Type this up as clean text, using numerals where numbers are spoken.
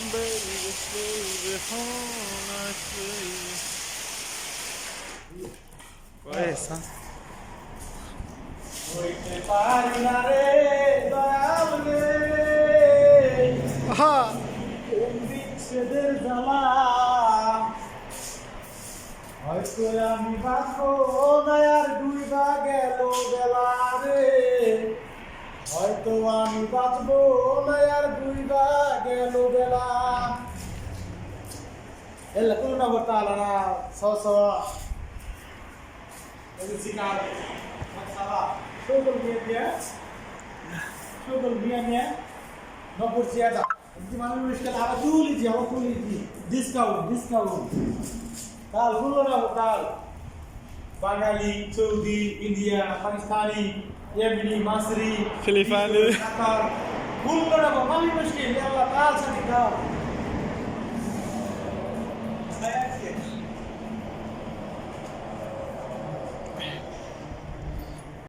baby, baby, hola, baby. Esa. হইতে পারি না রে দয়াল রে Ajá. কোন বিচ্ছেদের জ্বালা হয়তো আমি বাঁচবো না আর ডুইবা গেল বেলা রে হয়তো আমি বাঁচবো না আর ডুইবা গেল বেলা এলা কোন না বলতা আলানা স এই সিকার মাসালা সকল নিয়ে নপুর জিয়াদা একটি মানুষ মুশকিল আবার তুলিছি আবার তুলিছি ডিসকাউন্ট কাল হলো না কাল বাঙালি সৌদি ইন্ডিয়া পাকিস্তানি ইয়েমেনি মাসরি ফিলিপাইনি কাতার ভুল করে মানুষ মুশকিল আল্লাহ কাল সাথে কাল